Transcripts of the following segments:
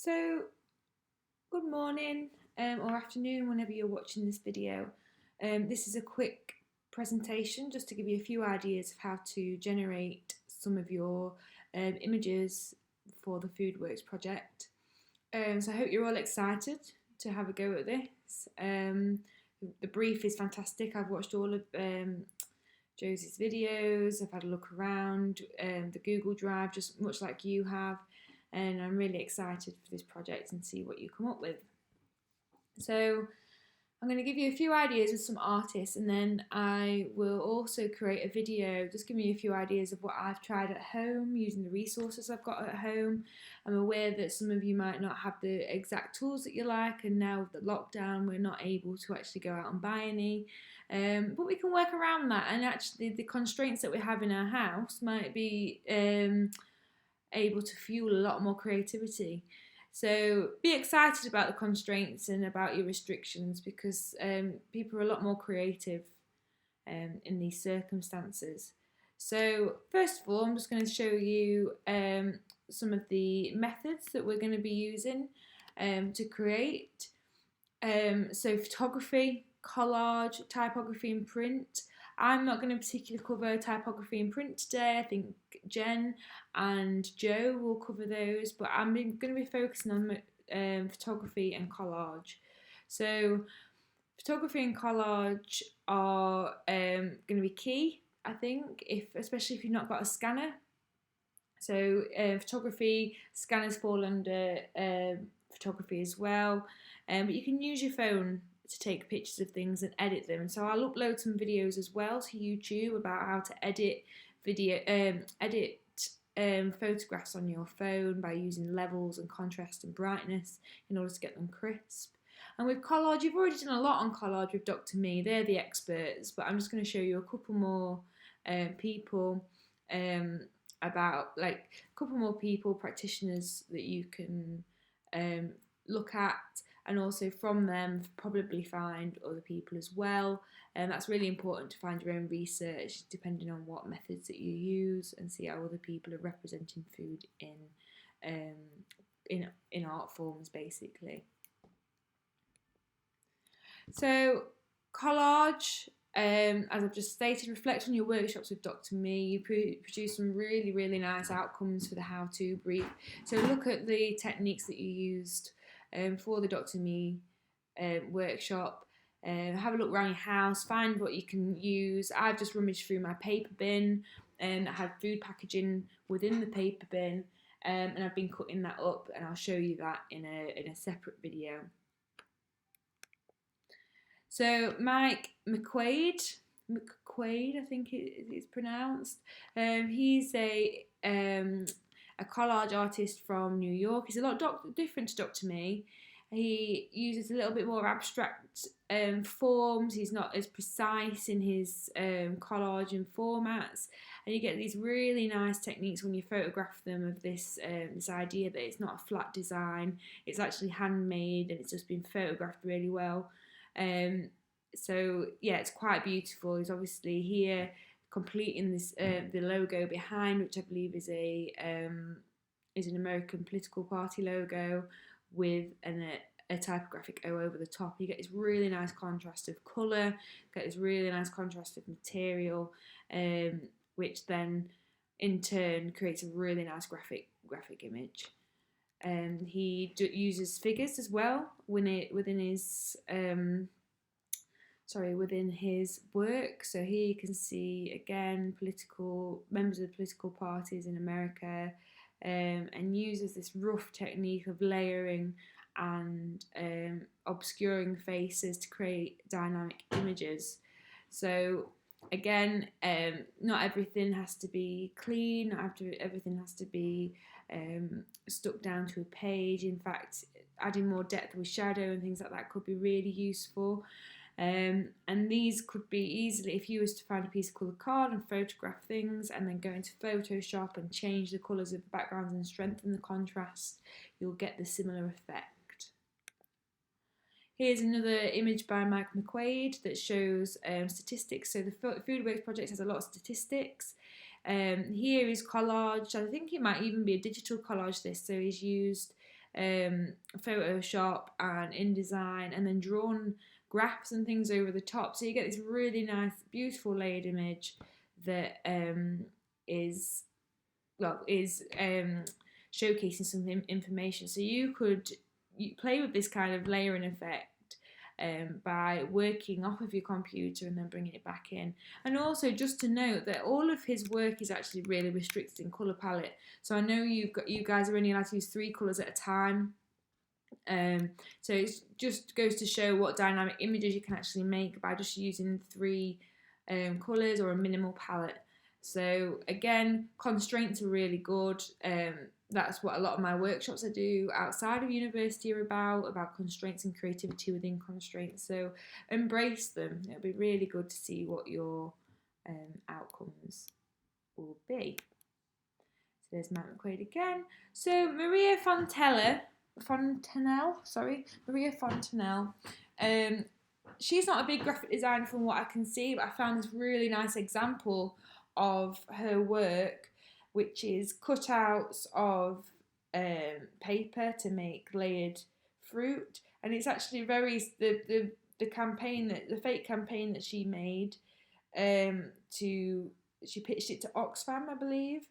So, good morning or afternoon whenever you're watching this video. This is a quick presentation just to give you a few ideas of how to generate some of your images for the Foodworks project. So I hope you're all excited to have a go at this. The brief is fantastic. I've watched all of Josie's videos. I've had a look around the Google Drive, just much like you have, and I'm really excited for this project and see what you come up with. So I'm going to give you a few ideas with some artists, and then I will also create a video just giving you a few ideas of what I've tried at home using the resources I've got at home. I'm aware that some of you might not have the exact tools that you like, and now with the lockdown we're not able to actually go out and buy any, but we can work around that, and actually the constraints that we have in our house might be able to fuel a lot more creativity. So be excited about the constraints and about your restrictions, because people are a lot more creative in these circumstances. So first of all, I'm just going to show you some of the methods that we're going to be using to create. So photography, collage, typography and print. I'm not going to particularly cover typography and print today. I think Jen and Joe will cover those, but I'm going to be focusing on photography and collage. So photography and collage are going to be key, I think, especially if you've not got a scanner. So photography, scanners fall under photography as well, but you can use your phone to take pictures of things and edit them. So I'll upload some videos as well to YouTube about how to edit photographs on your phone by using levels and contrast and brightness in order to get them crisp. And with collage, you've already done a lot on collage with Dr. Me. They're the experts, but I'm just going to show you a couple more people practitioners that you can look at, and also from them probably find other people as well. And that's really important to find your own research depending on what methods that you use, and see how other people are representing food in art forms basically. So collage, as I've just stated, reflect on your workshops with Dr. Me. You produce some really, really nice outcomes for the how-to brief. So look at the techniques that you used for the Dr. Me workshop. Have a look around your house, find what you can use. I've just rummaged through my paper bin, and I had food packaging within the paper bin, and I've been cutting that up, and I'll show you that in a separate video. So Mike McQuaid, I think it's pronounced. He's a collage artist from New York. He's a lot different to Dr. Me. He uses a little bit more abstract forms. He's not as precise in his collage and formats, and you get these really nice techniques when you photograph them of this idea that it's not a flat design. It's actually handmade, and it's just been photographed really well. So yeah, it's quite beautiful. He's obviously here completing this the logo behind, which I believe is an American political party logo with a typographic O over the top. You get this really nice contrast of colour, get this really nice contrast of material, which then in turn creates a really nice graphic image. He uses figures as well within his work. So here you can see again members of the political parties in America, and uses this rough technique of layering and obscuring faces to create dynamic images. So again, not everything has to be clean, everything has to be stuck down to a page. In fact, adding more depth with shadow and things like that could be really useful. And these could be easily, if you was to find a piece of coloured card and photograph things and then go into Photoshop and change the colours of the backgrounds and strengthen the contrast, you'll get the similar effect. Here's another image by Mike McQuaid that shows statistics. So the Foodworks project has a lot of statistics. Here is collage. I think it might even be a digital collage this. So he's used Photoshop and InDesign, and then drawn graphs and things over the top. So you get this really nice, beautiful layered image that is showcasing some information. So you play with this kind of layering effect by working off of your computer and then bringing it back in. And also just to note that all of his work is actually really restricted in colour palette. So I know you guys are only allowed to use 3 colours at a time. So it just goes to show what dynamic images you can actually make by just using 3 colours or a minimal palette. So again, constraints are really good. That's what a lot of my workshops I do outside of university are about constraints and creativity within constraints. So embrace them. It'll be really good to see what your outcomes will be. So there's Mount McQuaid again. So Maria Fontanelle. She's not a big graphic designer from what I can see, but I found this really nice example of her work, which is cutouts of paper to make layered fruit, and it's actually the campaign the fake campaign that she made. She pitched it to Oxfam, I believe.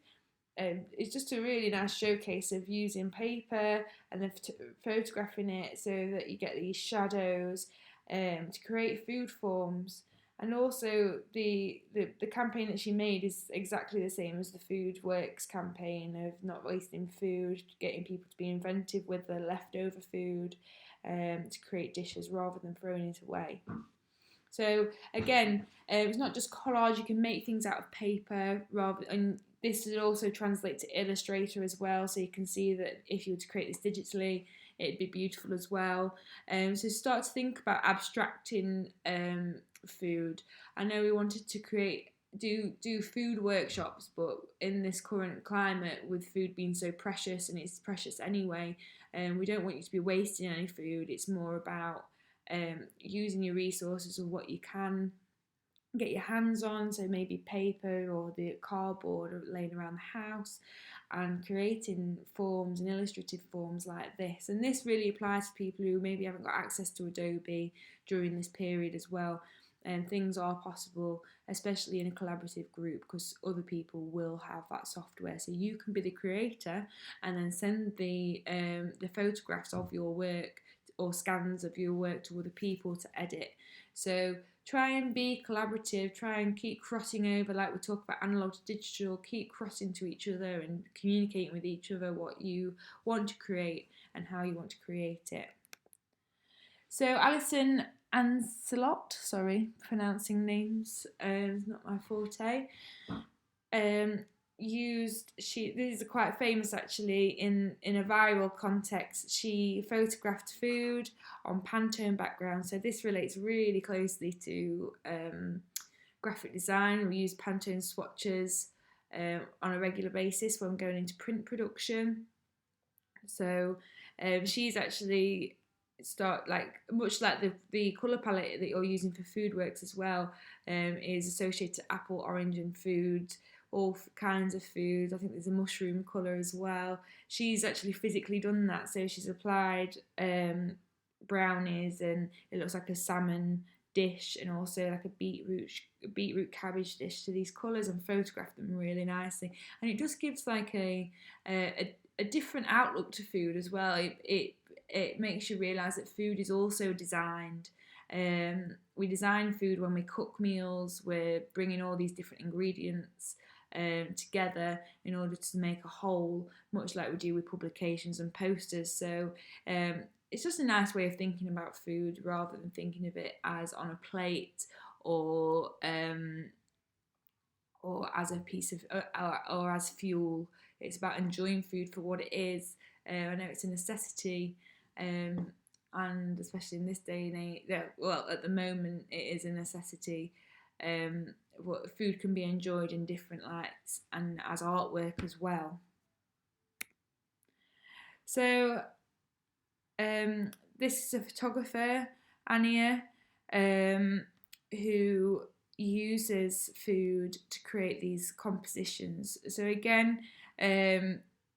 It's just a really nice showcase of using paper and then photographing it so that you get these shadows to create food forms. And also the campaign that she made is exactly the same as the Foodworks campaign of not wasting food, getting people to be inventive with the leftover food to create dishes rather than throwing it away. So again, it's not just collage. You can make things out of paper and this will also translate to Illustrator as well. So you can see that if you were to create this digitally, it'd be beautiful as well. So start to think about abstracting food. I know we wanted to do food workshops, but in this current climate with food being so precious, and it's precious anyway, we don't want you to be wasting any food. It's more about using your resources of what you can get your hands on, so maybe paper or the cardboard laying around the house, and creating forms and illustrative forms like this. And this really applies to people who maybe haven't got access to Adobe during this period as well. And things are possible, especially in a collaborative group, because other people will have that software. So you can be the creator and then send the photographs of your work or scans of your work to other people to edit. So try and be collaborative, try and keep crossing over, like we talk about analog to digital, keep crossing to each other and communicating with each other what you want to create and how you want to create it. So Alison Ancelot, sorry, pronouncing names is not my forte. This is quite famous actually in a viral context. She photographed food on Pantone background, so this relates really closely to graphic design. We use Pantone swatches on a regular basis when going into print production. So she's actually much like the colour palette that you're using for Foodworks as well, is associated to apple, orange and food, all kinds of foods. I think there's a mushroom colour as well. She's actually physically done that, so she's applied brownies, and it looks like a salmon dish and also like a beetroot cabbage dish to these colours, and photographed them really nicely. And it just gives like a different outlook to food as well. It makes you realise that food is also designed. We design food when we cook meals. We're bringing all these different ingredients together in order to make a whole, much like we do with publications and posters. So it's just a nice way of thinking about food rather than thinking of it as on a plate or as a piece of or as fuel. It's about enjoying food for what it is. I know it's a necessity, and especially in this day and age, well, at the moment it is a necessity. Food can be enjoyed in different lights and as artwork as well. So this is a photographer, Anya, who uses food to create these compositions. So again,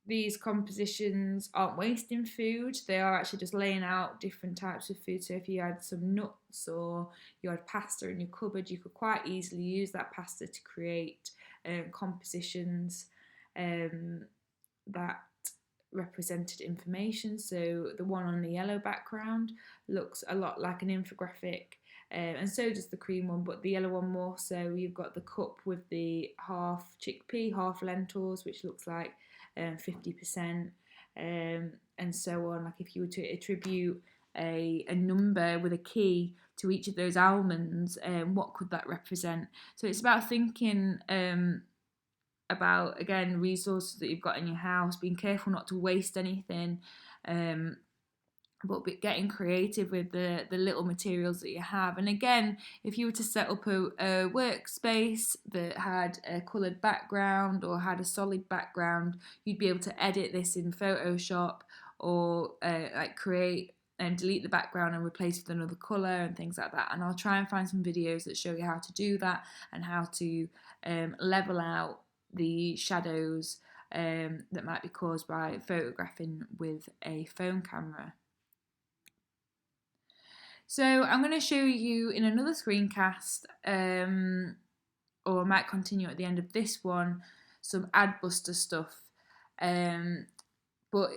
these compositions aren't wasting food, they are actually just laying out different types of food. So if you had some nuts or you had pasta in your cupboard, you could quite easily use that pasta to create compositions that represented information. So the one on the yellow background looks a lot like an infographic, and so does the cream one, but the yellow one more so. You've got the cup with the half chickpea, half lentils, which looks like 50%, and so on. Like if you were to attribute a number with a key to each of those almonds, what could that represent? So it's about thinking about, again, resources that you've got in your house, being careful not to waste anything, but getting creative with the little materials that you have. And again, if you were to set up a workspace that had a coloured background or had a solid background, you'd be able to edit this in Photoshop, or like create and delete the background and replace it with another colour and things like that. And I'll try and find some videos that show you how to do that and how to level out the shadows that might be caused by photographing with a phone camera. So I'm going to show you in another screencast, or I might continue at the end of this one, some Adbuster stuff. But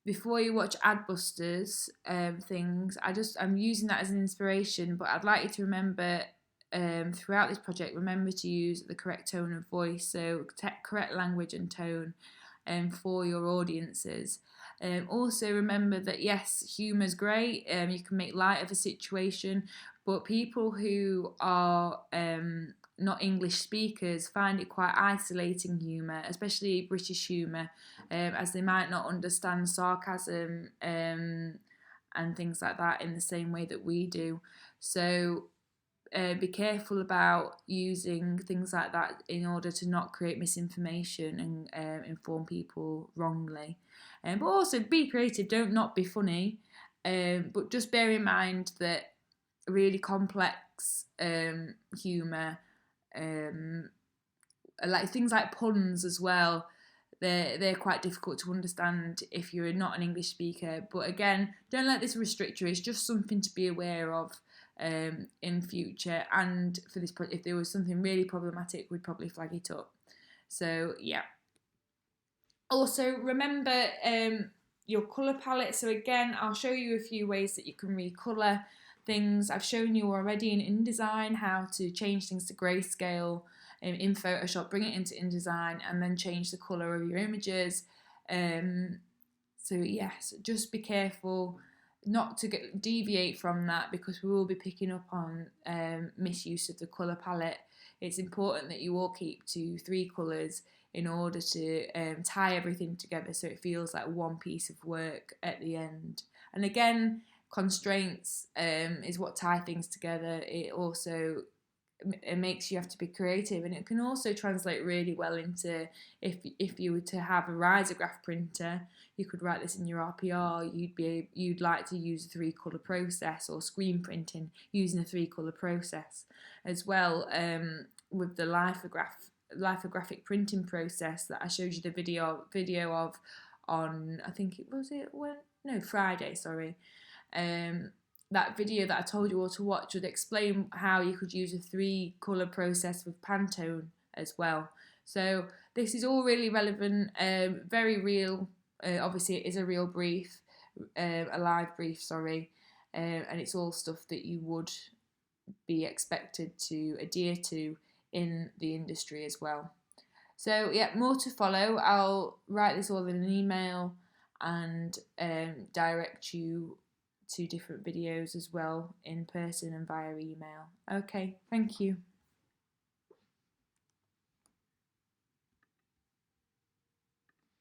before you watch Adbusters things, I'm using that as an inspiration, but I'd like you to remember throughout this project, remember to use the correct tone of voice, so correct language and tone for your audiences. Also remember that yes, humour's great, you can make light of a situation, but people who are not English speakers find it quite isolating humour, especially British humour, as they might not understand sarcasm and things like that in the same way that we do. So be careful about using things like that in order to not create misinformation and inform people wrongly. But also be creative, don't not be funny, but just bear in mind that really complex humour, like things like puns as well, they're quite difficult to understand if you're not an English speaker. But again, don't let this restrict you. It's just something to be aware of in future. And for this, if there was something really problematic, we'd probably flag it up. So yeah. Also remember your colour palette. So again, I'll show you a few ways that you can recolour things. I've shown you already in InDesign how to change things to grayscale in Photoshop, bring it into InDesign, and then change the colour of your images. So yes, just be careful not to deviate from that, because we will be picking up on misuse of the colour palette. It's important that you all keep to 3 colours in order to tie everything together so it feels like one piece of work at the end. And again, constraints is what tie things together. It also makes you have to be creative, and it can also translate really well into if you were to have a risograph printer, you could write this in your RPR. You'd like to use a 3-colour process, or screen printing using a 3-colour process as well. With the lithographic printing process that I showed you the video of on, I think it was Friday, sorry. That video that I told you all to watch would explain how you could use a 3-colour process with Pantone as well. So this is all really relevant, very real. Obviously it is a real brief, a live brief, sorry, and it's all stuff that you would be expected to adhere to in the industry as well. So yeah, more to follow. I'll write this all in an email and direct you to different videos as well, in person and via email. Okay, thank you.